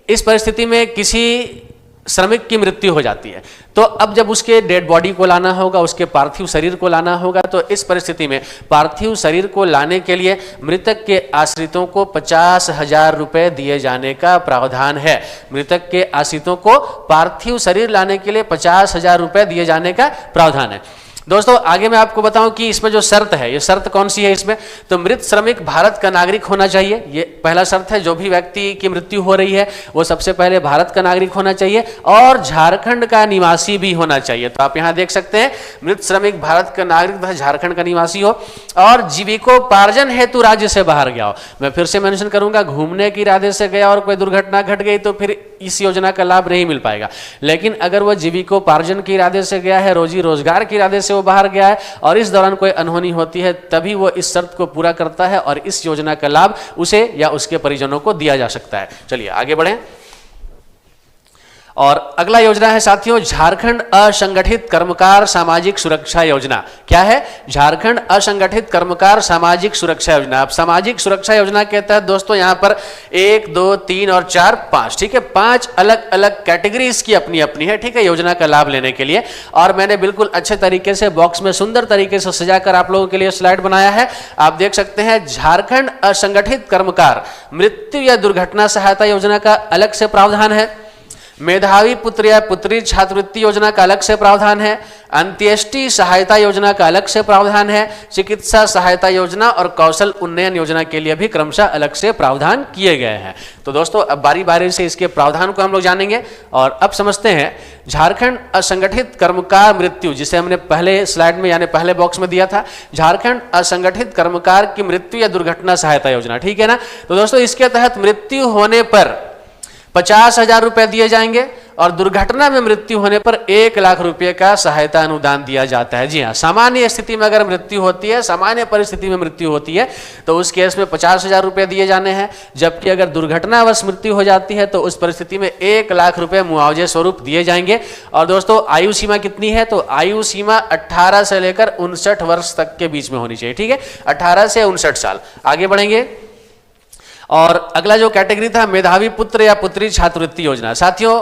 A: इस परिस्थिति में किसी श्रमिक की मृत्यु हो जाती है, तो अब जब उसके डेड बॉडी को लाना होगा, उसके पार्थिव शरीर को लाना होगा, तो इस परिस्थिति में पार्थिव शरीर को लाने के लिए मृतक के आश्रितों को 50,000 रुपए दिए जाने का प्रावधान है। मृतक के आश्रितों को पार्थिव शरीर लाने के लिए 50,000 रुपए दिए जाने का प्रावधान है। दोस्तों आगे मैं आपको बताऊं कि इसमें जो शर्त है, ये शर्त कौन सी है इसमें? तो मृत श्रमिक भारत का नागरिक होना चाहिए, ये पहला शर्त है। जो भी व्यक्ति की मृत्यु हो रही है वो सबसे पहले भारत का नागरिक होना चाहिए और झारखंड का निवासी भी होना चाहिए। तो आप यहां देख सकते हैं, मृत श्रमिक भारत का नागरिक तथा झारखंड का निवासी हो और जीविकोपार्जन हेतु राज्य से बाहर गया हो। मैं फिर से मेंशन करूंगा, घूमने के इरादे से गया और कोई दुर्घटना घट गई तो फिर इस योजना का लाभ नहीं मिल पाएगा। लेकिन अगर वह जीविकोपार्जन के इरादे से गया है, रोजी रोजगार के इरादे से वो बाहर गया है और इस दौरान कोई अनहोनी होती है, तभी वो इस शर्त को पूरा करता है और इस योजना का लाभ उसे या उसके परिजनों को दिया जा सकता है। चलिए आगे बढ़ें। और अगला योजना है साथियों झारखंड असंगठित कर्मकार सामाजिक सुरक्षा योजना। क्या है? झारखंड असंगठित कर्मकार सामाजिक सुरक्षा योजना। अब सामाजिक सुरक्षा योजना के तहत दोस्तों यहां पर 1, 2, 3 और 4, 5, ठीक है, 5 अलग अलग कैटेगरीज की अपनी अपनी है, ठीक है, योजना का लाभ लेने के लिए। और मैंने बिल्कुल अच्छे तरीके से बॉक्स में सुंदर तरीके से सजाकर आप लोगों के लिए स्लाइड बनाया है। आप देख सकते हैं, झारखंड असंगठित कर्मकार मृत्यु या दुर्घटना सहायता योजना का अलग से प्रावधान है, मेधावी पुत्र या पुत्री छात्रवृत्ति योजना का अलग से प्रावधान है, अंत्येष्टि सहायता योजना का अलग से प्रावधान है, चिकित्सा सहायता योजना और कौशल उन्नयन योजना के लिए भी क्रमशः अलग से प्रावधान किए गए हैं। तो दोस्तों अब बारी बारी से इसके प्रावधान को हम लोग जानेंगे और अब समझते हैं झारखंड असंगठित कर्मकार मृत्यु, जिसे हमने पहले स्लाइड में यानी पहले बॉक्स में दिया था, झारखंड असंगठित कर्मकार की मृत्यु या दुर्घटना सहायता योजना, ठीक है ना। तो दोस्तों इसके तहत मृत्यु होने पर 50,000 रुपए दिए जाएंगे और दुर्घटना में मृत्यु होने पर 1 लाख रुपए का सहायता अनुदान दिया जाता है। जी हाँ, सामान्य स्थिति में अगर मृत्यु होती है, सामान्य परिस्थिति में मृत्यु होती है तो उस केस में 50,000 रुपए दिए जाने हैं। जबकि अगर दुर्घटनावश मृत्यु हो जाती है तो उस परिस्थिति में 1 लाख रुपए मुआवजे स्वरूप दिए जाएंगे। और दोस्तों आयु सीमा कितनी है? तो आयु सीमा 18 से लेकर 59 वर्ष तक के बीच में होनी चाहिए, ठीक है, 18 से 59 साल। आगे बढ़ेंगे। और अगला जो कैटेगरी था मेधावी पुत्र या पुत्री छात्रवृत्ति योजना। साथियों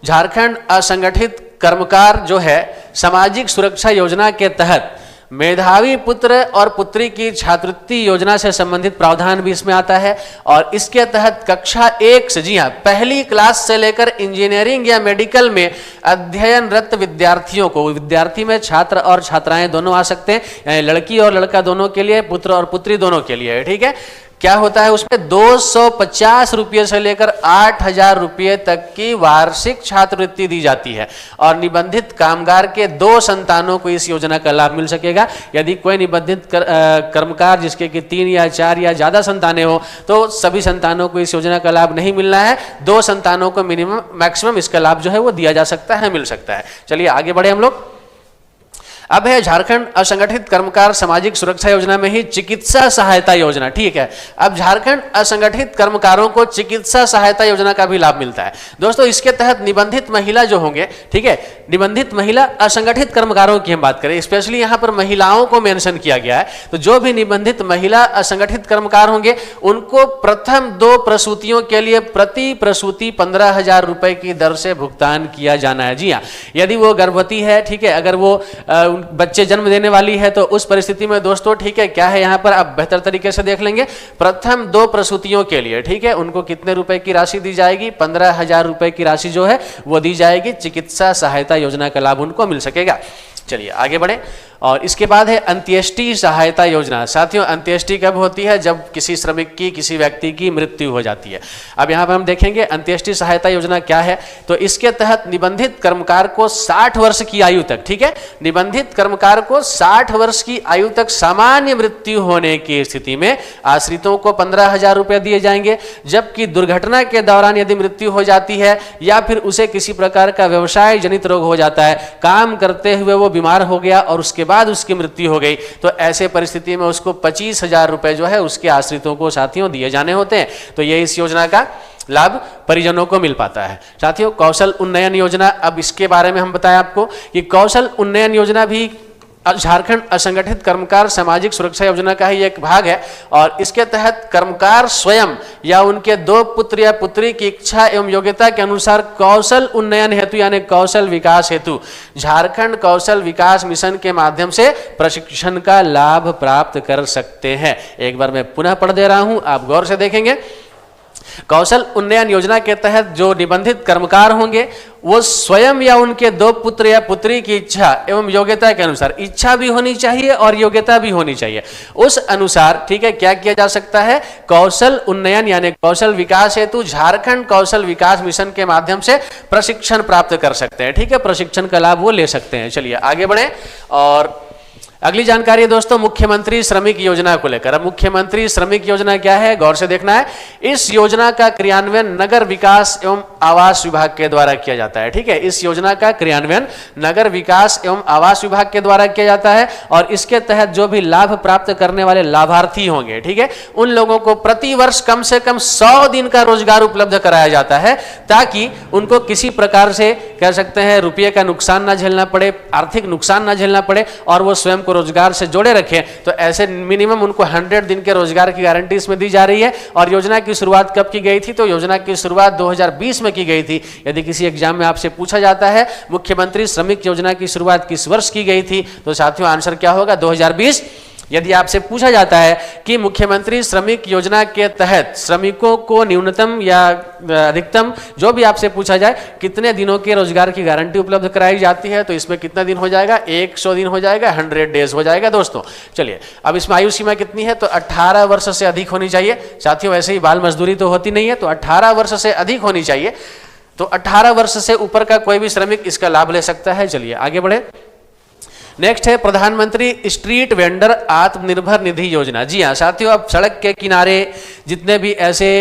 A: झारखंड असंगठित कर्मकार जो है सामाजिक सुरक्षा योजना के तहत मेधावी पुत्र और पुत्री की छात्रवृत्ति योजना से संबंधित प्रावधान भी इसमें आता है। और इसके तहत कक्षा 1 से, जी हाँ, पहली क्लास से लेकर इंजीनियरिंग या मेडिकल में अध्ययनरत विद्यार्थियों को, विद्यार्थी में छात्र और छात्राएं दोनों आ सकते हैं, यानी लड़की और लड़का दोनों के लिए, पुत्र और पुत्री दोनों के लिए, ठीक है। क्या होता है उसमें 250 रुपये से लेकर 8000 रुपये तक की वार्षिक छात्रवृत्ति दी जाती है। और निबंधित कामगार के 2 संतानों को इस योजना का लाभ मिल सकेगा। यदि कोई निबंधित कर्मकार जिसके कि 3 या 4 या ज्यादा संतानें हो तो सभी संतानों को इस योजना का लाभ नहीं मिलना है, 2 संतानों को मिनिमम मैक्सिमम इसका लाभ जो है वो दिया जा सकता है, मिल सकता है। चलिए आगे बढ़े हम लोग। अब है झारखंड असंगठित कर्मकार सामाजिक सुरक्षा योजना में ही चिकित्सा सहायता योजना, ठीक है। अब झारखंड असंगठित कर्मकारों को चिकित्सा सहायता योजना का भी लाभ मिलता है। दोस्तों इसके तहत निबंधित महिला जो होंगे, ठीक है, निबंधित महिला असंगठित कर्मकारों की हम बात करें, स्पेशली यहां पर महिलाओं को मेंशन किया गया है। तो जो भी निबंधित महिला असंगठित कर्मकार होंगे उनको प्रथम 2 प्रसूतियों के लिए प्रति प्रसूति 15,000 रुपए की दर से भुगतान किया जाना है। जी हाँ, यदि वो गर्भवती है, ठीक है, अगर वो बच्चे जन्म देने वाली है तो उस परिस्थिति में दोस्तों, ठीक है, क्या है यहाँ पर आप बेहतर तरीके से देख लेंगे। प्रथम 2 प्रसूतियों के लिए, ठीक है, उनको कितने रुपए की राशि दी जाएगी? 15,000 रुपए की राशि जो है वो दी जाएगी। चिकित्सा सहायता योजना का लाभ उनको मिल सकेगा। चलिए आगे बढ़े। और इसके बाद है अंत्येष्टि सहायता योजना। साथियों अंत्येष्टि कब होती है? जब किसी श्रमिक की, किसी व्यक्ति की मृत्यु हो जाती है। अब यहाँ पर हम देखेंगे अंत्येष्टि सहायता योजना क्या है। तो इसके तहत निबंधित कर्मकार को 60 वर्ष की आयु तक, ठीक है, निबंधित कर्मकार को 60 वर्ष की आयु तक सामान्य मृत्यु होने की स्थिति में आश्रितों को 15,000 रुपए दिए जाएंगे। जबकि दुर्घटना के दौरान यदि मृत्यु हो जाती है या फिर उसे किसी प्रकार का व्यवसाय जनित रोग हो जाता है, काम करते हुए वो बीमार हो गया और उसके बाद उसकी मृत्यु हो गई, तो ऐसे परिस्थिति में उसको 25,000 रुपए जो है उसके आश्रितों को साथियों दिए जाने होते हैं। तो ये इस योजना का लाभ परिजनों को मिल पाता है। साथियों कौशल उन्नयन योजना, अब इसके बारे में हम बताएं आपको कि कौशल उन्नयन योजना भी झारखंड असंगठित कर्मकार सामाजिक सुरक्षा योजना का ही एक भाग है। और इसके तहत कर्मकार स्वयं या उनके 2 पुत्र या पुत्री की इच्छा एवं योग्यता के अनुसार कौशल उन्नयन हेतु यानी कौशल विकास हेतु झारखंड कौशल विकास मिशन के माध्यम से प्रशिक्षण का लाभ प्राप्त कर सकते हैं। एक बार मैं पुनः पढ़ दे रहा हूं, आप गौर से देखेंगे। कौशल उन्नयन योजना के तहत जो निबंधित कर्मकार होंगे वो स्वयं या उनके 2 पुत्र या पुत्री की इच्छा एवं योग्यता के अनुसार, इच्छा भी होनी चाहिए और योग्यता भी होनी चाहिए, उस अनुसार, ठीक है, क्या किया जा सकता है? कौशल उन्नयन यानी कौशल विकास हेतु झारखंड कौशल विकास मिशन के माध्यम से प्रशिक्षण प्राप्त कर सकते हैं। ठीक है, प्रशिक्षण का लाभ वो ले सकते हैं। चलिए आगे बढ़े। और अगली जानकारी है दोस्तों मुख्यमंत्री श्रमिक योजना को लेकर। अब मुख्यमंत्री श्रमिक योजना क्या है, गौर से देखना है। इस योजना का क्रियान्वयन नगर विकास एवं आवास विभाग के द्वारा किया जाता है। ठीक है, इस योजना का क्रियान्वयन नगर विकास एवं आवास विभाग के द्वारा किया जाता है। और इसके तहत जो भी लाभ प्राप्त करने वाले लाभार्थी होंगे, ठीक है, उन लोगों को प्रति वर्ष कम से कम 100 दिन का रोजगार उपलब्ध कराया जाता है, ताकि उनको किसी प्रकार से कह सकते हैं रुपये का नुकसान ना झेलना पड़े, आर्थिक नुकसान ना झेलना पड़े, और वो स्वयं रोजगार से जोड़े रखें। तो ऐसे मिनिमम उनको 100 दिन के रोजगार की गारंटी इसमें दी जा रही है। और योजना की शुरुआत कब की गई थी? तो योजना की शुरुआत 2020 में की गई थी। यदि किसी एग्जाम में आपसे पूछा जाता है मुख्यमंत्री श्रमिक योजना की शुरुआत किस वर्ष की गई थी, तो साथियों आंसर क्या होगा? 2020। यदि आपसे पूछा जाता है कि मुख्यमंत्री श्रमिक योजना के तहत श्रमिकों को न्यूनतम या अधिकतम जो भी आपसे पूछा जाए कितने दिनों के रोजगार की गारंटी उपलब्ध कराई जाती है, तो इसमें कितना दिन हो जाएगा? 100 दिन हो जाएगा, 100 डेज हो जाएगा दोस्तों। चलिए अब इसमें आयु सीमा कितनी है? तो 18 वर्ष से अधिक होनी चाहिए। साथियों वैसे ही बाल मजदूरी तो होती नहीं है, तो 18 वर्ष से अधिक होनी चाहिए। तो 18 वर्ष से ऊपर का कोई भी श्रमिक इसका लाभ ले सकता है। चलिए आगे बढ़े। नेक्स्ट है प्रधानमंत्री स्ट्रीट वेंडर आत्मनिर्भर निधि योजना। जी हाँ साथियों, अब सड़क के किनारे जितने भी ऐसे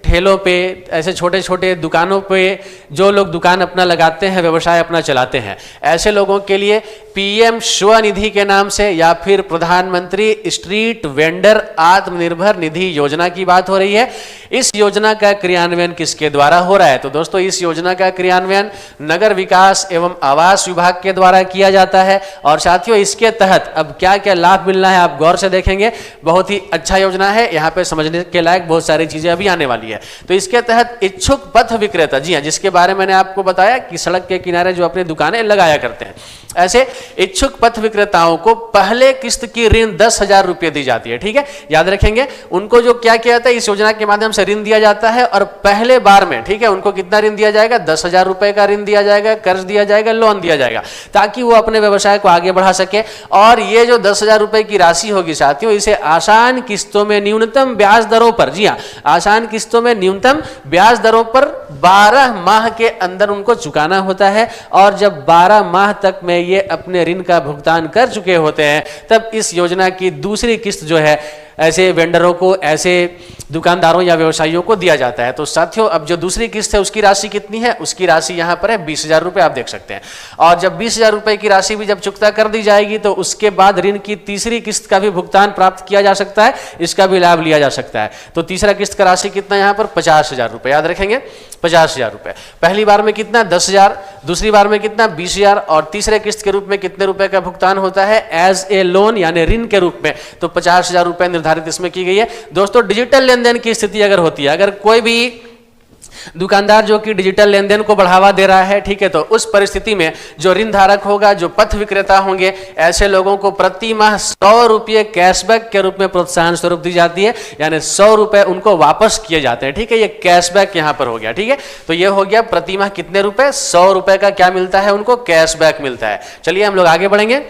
A: ठेलों पे, ऐसे छोटे छोटे दुकानों पे जो लोग दुकान अपना लगाते हैं, व्यवसाय अपना चलाते हैं, ऐसे लोगों के लिए पीएम स्वनिधि के नाम से या फिर प्रधानमंत्री स्ट्रीट वेंडर आत्मनिर्भर निधि योजना की बात हो रही है। इस योजना का क्रियान्वयन किसके द्वारा हो रहा है? तो दोस्तों इस योजना का क्रियान्वयन नगर विकास एवं आवास विभाग के द्वारा किया जाता है। और साथियों इसके तहत अब क्या क्या लाभ मिलना है आप गौर से देखेंगे। बहुत ही अच्छा योजना है, यहाँ पे समझने के लायक बहुत सारी चीजें अभी आने वाली है। रही है। तो इसके तहत इच्छुक पथ विक्रेता, जी हाँ, जिसके बारे में मैंने आपको बताया कि सड़क के किनारे जो अपनी दुकानें लगाया करते हैं, ऐसे इच्छुक पथ विक्रेताओं को पहले किस्त की ऋण 10,000 रुपये दी जाती है। ठीक है, याद रखेंगे उनको जो क्या किया जाता है, इस योजना के माध्यम से ऋण दिया जाता है और पहले बार में, ठीक है, उनको कितना ऋण दिया जाएगा, 10,000 रुपए का ऋण दिया जाएगा, कर्ज दिया जाएगा, लोन दिया जाएगा, ताकि वो अपने व्यवसाय को आगे बढ़ा सके। और ये जो 10,000 रुपए की राशि होगी साथियों, इसे आसान किस्तों में न्यूनतम ब्याज दरों पर, जी हाँ, आसान किस्तों में न्यूनतम ब्याज दरों पर 12 माह के अंदर उनको चुकाना होता है। और जब 12 माह तक में ये अपने ऋण का भुगतान कर चुके होते हैं, तब इस योजना की दूसरी किस्त जो है ऐसे वेंडरों को, ऐसे दुकानदारों या व्यवसायियों को दिया जाता है। तो साथियों, अब जो दूसरी किस्त है उसकी राशि कितनी है, उसकी राशि यहां पर है 20,000 रुपए, आप देख सकते हैं। और जब 20,000 रुपए की राशि भी जब चुकता कर दी जाएगी, तो उसके बाद ऋण की तीसरी किस्त का भी भुगतान प्राप्त किया जा सकता है, इसका भी लाभ लिया जा सकता है। तो तीसरा किस्त का राशि कितना यहां पर 50,000 रुपए, याद रखेंगे 50,000 रुपए। पहली बार में कितना 10,000, दूसरी बार में कितना 20,000, और तीसरे किस्त के रूप में कितने रुपए का भुगतान होता है एज ए लोन, यानी ऋण के रूप में, तो 50,000 रुपए निर्धारित इसमें की गई है। दोस्तों, डिजिटल लेन देन की स्थिति अगर होती है, अगर कोई भी दुकानदार जो कि डिजिटल लेन देन को बढ़ावा दे रहा है, ठीक है, तो उस परिस्थिति में जो ऋण धारक होगा, जो पथ विक्रेता होंगे, ऐसे लोगों को प्रति माह 100 रुपये कैशबैक के रूप में प्रोत्साहन स्वरूप दी जाती है, यानी 100 रुपए उनको वापस किए जाते हैं। ठीक है, ये कैशबैक यहां पर हो गया। ठीक है, तो ये हो गया प्रति माह कितने रुपए, 100 रुपए का क्या मिलता है उनको, कैशबैक मिलता है। चलिए हम लोग आगे बढ़ेंगे।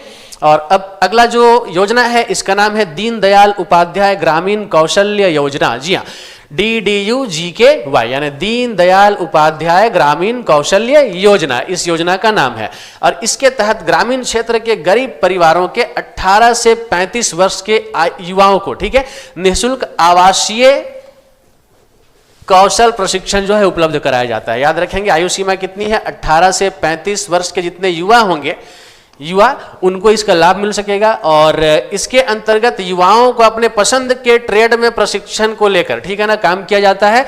A: और अब अगला जो योजना है, इसका नाम है दीनदयाल उपाध्याय ग्रामीण कौशल्य योजना। जी हाँ, DDU-GKY, यानी दीनदयाल उपाध्याय ग्रामीण कौशल्य योजना, इस योजना का नाम है। और इसके तहत ग्रामीण क्षेत्र के गरीब परिवारों के 18 से 35 वर्ष के युवाओं को, ठीक है, निःशुल्क आवासीय कौशल प्रशिक्षण जो है उपलब्ध कराया जाता है। याद रखेंगे आयु सीमा कितनी है, 18 से 35 वर्ष के जितने युवा होंगे, उनको इसका लाभ मिल सकेगा। और इसके अंतर्गत युवाओं को अपने पसंद के ट्रेड में प्रशिक्षण को लेकर, ठीक है ना, काम किया जाता है।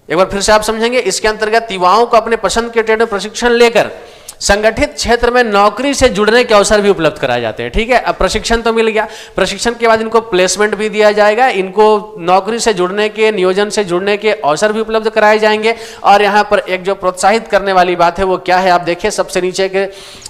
A: एक बार फिर से आप समझेंगे, इसके अंतर्गत युवाओं को अपने पसंद के ट्रेड में प्रशिक्षण लेकर संगठित क्षेत्र में नौकरी से जुड़ने के अवसर भी उपलब्ध कराए जाते हैं। ठीक है, अब प्रशिक्षण तो मिल गया, प्रशिक्षण के बाद इनको प्लेसमेंट भी दिया जाएगा, इनको नौकरी से जुड़ने के, नियोजन से जुड़ने के अवसर भी उपलब्ध कराए जाएंगे। और यहाँ पर एक जो प्रोत्साहित करने वाली बात है वो क्या है, आप देखिए सबसे नीचे के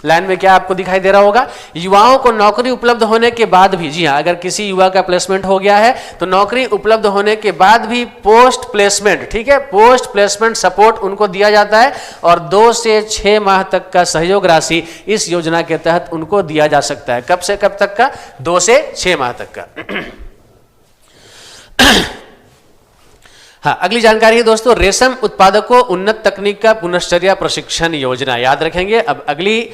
A: लाइन में क्या आपको दिखाई दे रहा होगा, युवाओं को नौकरी उपलब्ध होने के बाद भी, जी हाँ, अगर किसी युवा का प्लेसमेंट हो गया है तो नौकरी उपलब्ध होने के बाद भी पोस्ट प्लेसमेंट, ठीक है, पोस्ट प्लेसमेंट सपोर्ट उनको दिया जाता है। और 2 से 6 माह तक का सहयोग राशि इस योजना के तहत उनको दिया जा सकता है। कब से कब तक का, 2 से 6 माह तक का। हाँ, अगली जानकारी है दोस्तों, रेशम उत्पादकों उन्नत तकनीक का पुनश्चर्या प्रशिक्षण योजना। याद रखेंगे, अब अगली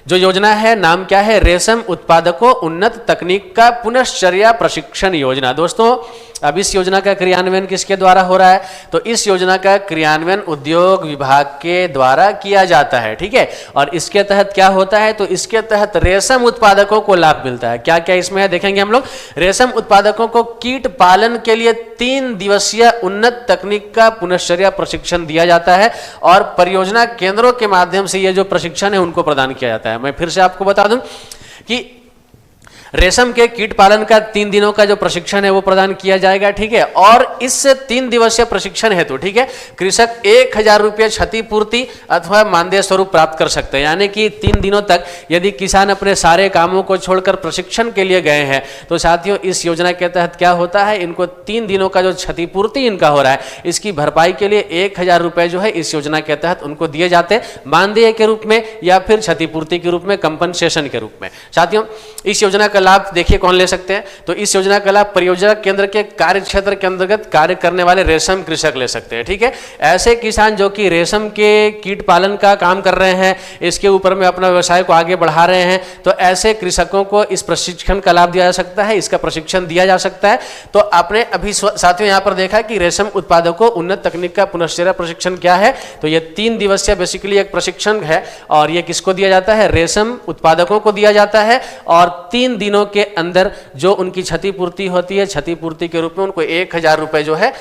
A: जो योजना है नाम क्या है, रेशम उत्पादकों उन्नत तकनीक का पुनश्चर्या प्रशिक्षण योजना। दोस्तों, अब इस योजना का क्रियान्वयन किसके द्वारा हो रहा है, तो इस योजना का क्रियान्वयन उद्योग विभाग के द्वारा किया जाता है। ठीक है, और इसके तहत क्या होता है, तो इसके तहत रेशम उत्पादकों को लाभ मिलता है। क्या क्या इसमें है देखेंगे हम लोग। रेशम उत्पादकों को कीट पालन के लिए 3 दिवसीय उन्नत तकनीक का पुनश्चर्या प्रशिक्षण दिया जाता है और परियोजना केंद्रों के माध्यम से ये जो प्रशिक्षण है उनको प्रदान किया जाता है। मैं फिर से आपको बता दूं कि रेशम के कीट पालन का 3 दिनों का जो प्रशिक्षण है वो प्रदान किया जाएगा। ठीक है, और इस 3 दिवसीय प्रशिक्षण हेतु, ठीक है, कृषक 1,000 रुपये क्षतिपूर्ति अथवा मानदेय स्वरूप प्राप्त कर सकते हैं। यानी कि 3 दिनों तक यदि किसान अपने सारे कामों को छोड़कर प्रशिक्षण के लिए गए हैं, तो साथियों इस योजना के तहत क्या होता है, इनको 3 दिनों का जो क्षतिपूर्ति इनका हो रहा है, इसकी भरपाई के लिए 1,000 रुपये जो है इस योजना के तहत उनको दिए जाते हैं, मानदेय के रूप में या फिर क्षतिपूर्ति के रूप में, कंपनसेशन के रूप में। साथियों, इस योजना का लाभ देखिए कौन ले सकते हैं, तो इस योजना का लाभ परियोजना केंद्र के कार्य क्षेत्र के अंतर्गत कार्य करने वाले रेशम कृषक ले सकते हैं। ठीक है, ऐसे किसान जो कि रेशम के कीट पालन का काम कर रहे हैं, इसके ऊपर में अपना व्यवसाय को आगे बढ़ा रहे हैं, तो ऐसे कृषकों को इस प्रशिक्षण का लाभ दिया जा सकता है, इसका प्रशिक्षण दिया जा सकता है। तो आपने अभी साथियों यहाँ पर देखा कि रेशम उत्पादकों उन्नत तकनीक का पुनश्चर्या प्रशिक्षण क्या है, तो ये 3 दिवसीय बेसिकली एक प्रशिक्षण है और ये किसको दिया जाता है, रेशम उत्पादकों को दिया जाता है। और 3 दिनों के अंदर जो उनकी क्षतिपूर्ति होती है, क्षतिपूर्ति के रूप में उनको 1,000 रुपए जो है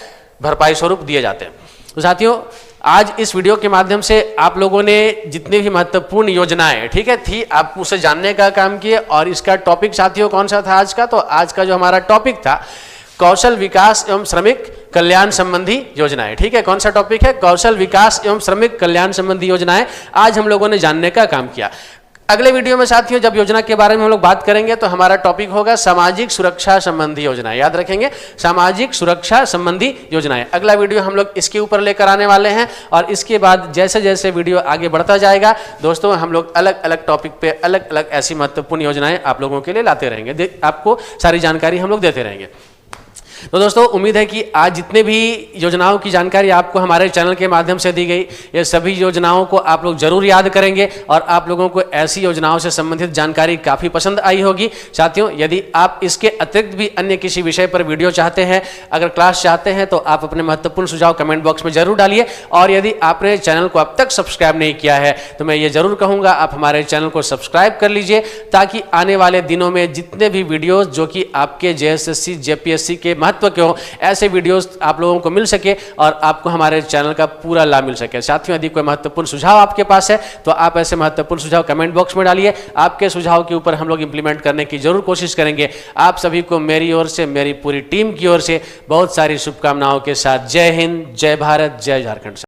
A: भरपाई स्वरूप दिए जाते हैं। तो साथियों, आज इस वीडियो के माध्यम से आप लोगों ने जितनी भी महत्वपूर्ण योजनाएं, ठीक है, थी, आप उसे जानने का काम किए। और इसका टॉपिक साथियों कौन सा था आज का, तो आज का जो हमारा टॉपिक था, कौशल विकास एवं श्रमिक कल्याण संबंधी योजनाएं। ठीक है, कौन सा टॉपिक है? कौशल विकास एवं श्रमिक कल्याण संबंधी योजनाएं आज हम लोगों ने जानने का काम किया। अगले वीडियो में साथियों जब योजना के बारे में हम लोग बात करेंगे तो हमारा टॉपिक होगा सामाजिक सुरक्षा संबंधी योजनाएं। याद रखेंगे, सामाजिक सुरक्षा संबंधी योजनाएं। अगला वीडियो हम लोग इसके ऊपर लेकर आने वाले हैं और इसके बाद जैसे जैसे वीडियो आगे बढ़ता जाएगा दोस्तों हम लोग अलग अलग टॉपिक पे अलग अलग ऐसी महत्वपूर्ण योजनाएं आप लोगों के लिए लाते रहेंगे, आपको सारी जानकारी हम लोग देते रहेंगे। तो दोस्तों उम्मीद है कि आज जितने भी योजनाओं की जानकारी आपको हमारे चैनल के माध्यम से दी गई, ये सभी योजनाओं को आप लोग जरूर याद करेंगे और आप लोगों को ऐसी योजनाओं से संबंधित जानकारी काफ़ी पसंद आई होगी। साथियों यदि आप इसके अतिरिक्त भी अन्य किसी विषय पर वीडियो चाहते हैं, अगर क्लास चाहते हैं तो आप अपने महत्वपूर्ण सुझाव कमेंट बॉक्स में जरूर डालिए। और यदि आपने चैनल को अब तक सब्सक्राइब नहीं किया है तो मैं ये जरूर कहूँगा आप हमारे चैनल को सब्सक्राइब कर लीजिए, ताकि आने वाले दिनों में जितने भी वीडियोज़ जो कि आपके JSSC JPSC के महत्व के हो, ऐसे वीडियोस आप लोगों को मिल सके और आपको हमारे चैनल का पूरा लाभ मिल सके। साथियों यदि कोई महत्वपूर्ण सुझाव आपके पास है तो आप ऐसे महत्वपूर्ण सुझाव कमेंट बॉक्स में डालिए। आपके सुझाव के ऊपर हम लोग इंप्लीमेंट करने की जरूर कोशिश करेंगे। आप सभी को मेरी ओर से, मेरी पूरी टीम की ओर से बहुत सारी शुभकामनाओं के साथ जय हिंद, जय भारत, जय झारखंड।